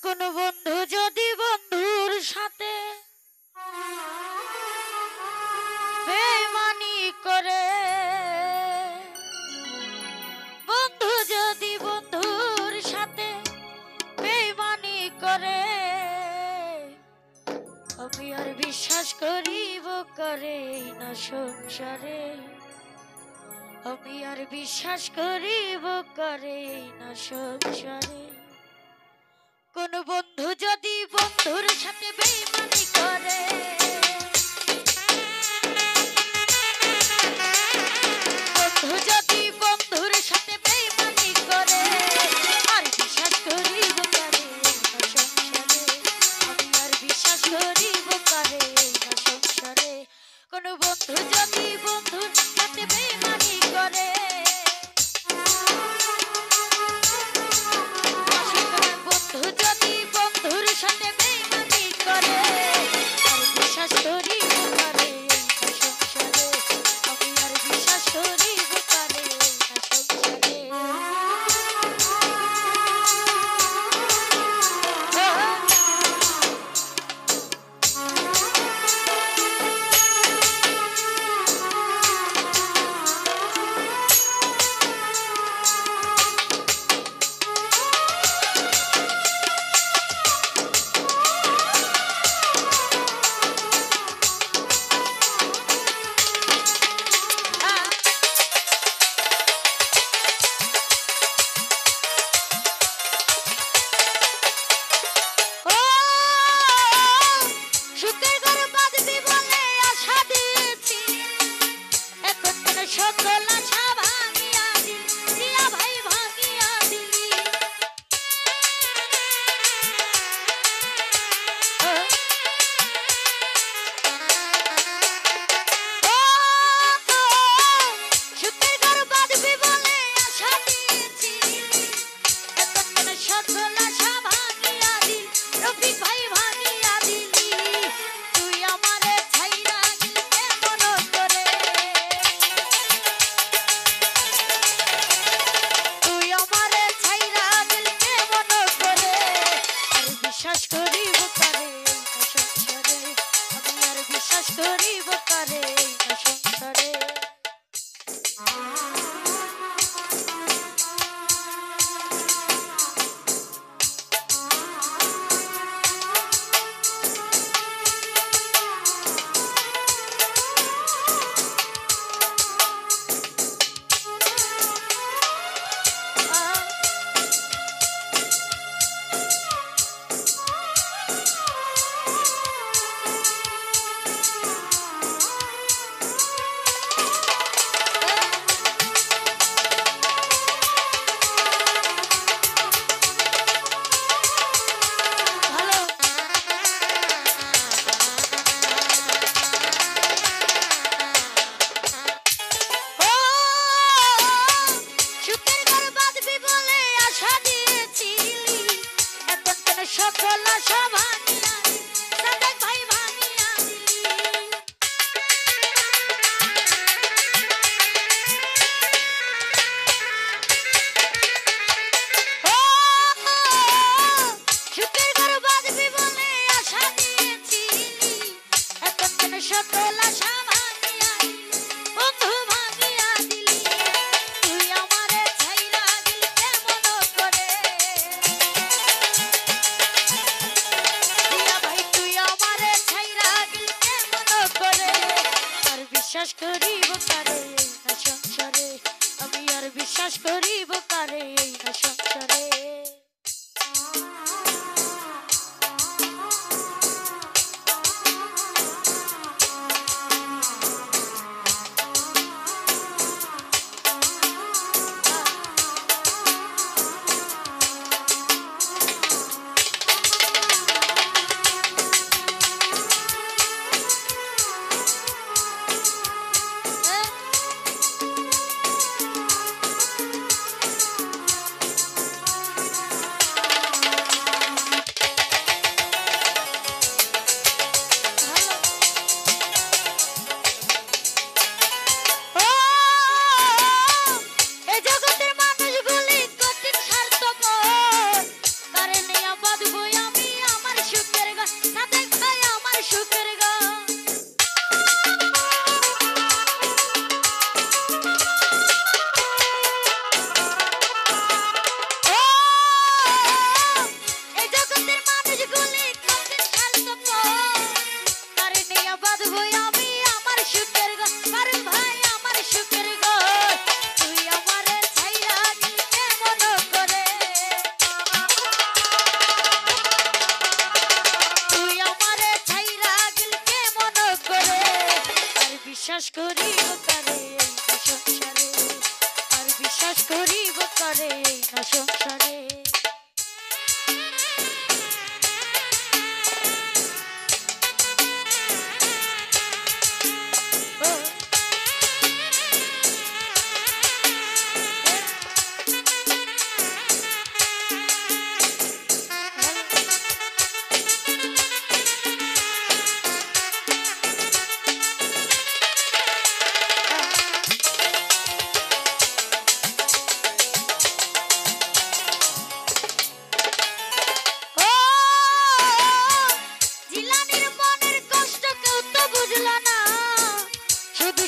কোন বন্ধু যদি বন্ধুর সাথে বেঈমানি করে, বন্ধু যদি বন্ধুর সাথে বেঈমানি করে, আমি আর বিশ্বাস করিব করে না সংসারে, আমি আর বিশ্বাস করিব করে না সংসারে। কোন বন্ধু যদি বন্ধুর সাথে বেঈমানি করে, বন্ধু যদি বন্ধুর সাথে বেঈমানি করে, আর বিশ্বাস করিব করে না সংসারে, আমি আর বিশ্বাস করিব করে না সংসারে। কোন বন্ধু যদি বন্ধুর সাথে বেঈমানি করে, বন্ধু যদি বন্ধুর সাথে বেঈমানি করে, আর বিশ্বাস করিব করে না সংসারে, আমি আর বিশ্বাস করিব করে না সংসারে। সকল আশা ভাঙিয়া দিলি, জিয়া ভাই ভাঙিয়া দিলি। সুখের ঘর বাঁধবি বলে আশা দিয়েছিলি, এখন কেন সকল আশা ভাঙিয়া দিলি, রফিক ভাই ভাঙিয়া দিলি। তুই আমারে ছাইরা গেলি কেমন করে, তুই আমারে ছাইরা গেলি কেমন করে, আর বিশ্বাস করিব করে না সংসারে, আমি আর বিশ্বাস করিব করে না সংসারে। সকল আশা ভাঙিয়া দিলি, সাদেক ভাই ভাঙিয়া দিলি। সুখের ঘর বাঁধবি বলে আশা দিয়েছিলি, এখন কেন সকল আশা ভাঙিয়া দিলি, বন্ধু ভাঙিয়া দিলি। তুই আমারে ছাইরা গেলি কেমন করে, বিশ্বাস করিব কারে না সংসারে, আমি আর বিশ্বাস করিব কারে না সংসারে। বিশ্বাস করিব কারে এই না সংসারে, আর বিশ্বাস করিব কারে এই না সংসারে।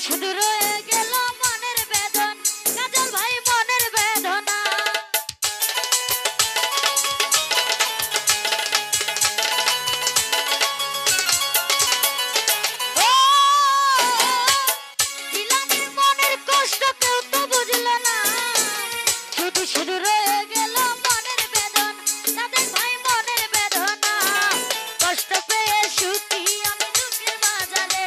শুধু রয়ে গেল মনের বেদন, কাজল ভাই মনের বেদনা। ও জিলানির মনের কষ্ট কেউ তো বুঝল না, শুধু শুধু রয়ে গেল মনের বেদন, কাজল ভাই মনের বেদনা। কষ্ট পেয়ে সুখী আমি দুঃখের বাজারে,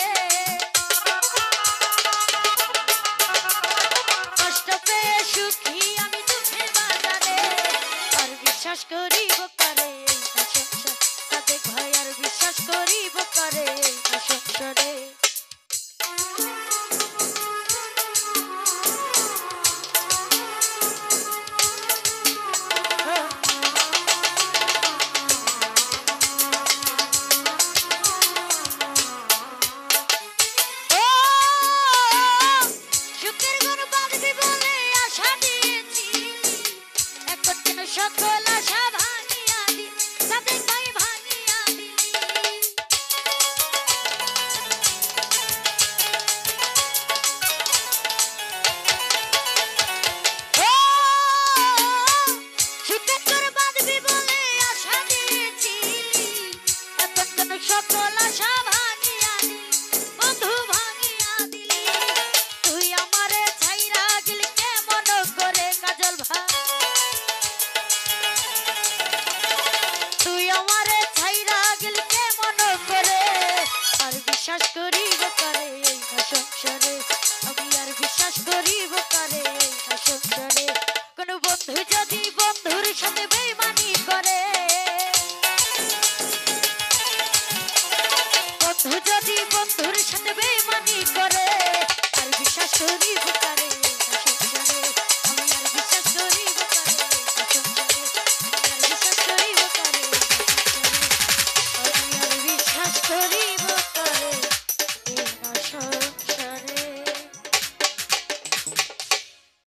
সুখী আমি দুঃখের বাজারে। আর বিশ্বাস করিব কারে এই না সংসার, সাদেক ভাই আর বিশ্বাস করিব কারে এই না সংসারে। সকল আশা ভাঙিয়া দি সাদেক ভাই ভাঙিয়া দিলি। ও সুখের ঘর বাঁধবি বলে আশা দিয়েছিলি, এখন কেন সকল আশা ভাঙিয়া দিলি, বন্ধু ভাঙিয়া দিলি। তুই আমারে ছাইরা গেলি কেমন করে কাজল ভাই, তুই আমারে ছাইরা গেলি কেমন করে। আর বিশ্বাস করিব কারে এই না সংসারে, আমি আর বিশ্বাস করিব কারে এই না সংসারে। কোন বন্ধু যদি বন্ধুর সাথে বেইমানি করে, বন্ধু যদি বন্ধুর সাথে বেইমানি করে, আর বিশ্বাস করিব কারে।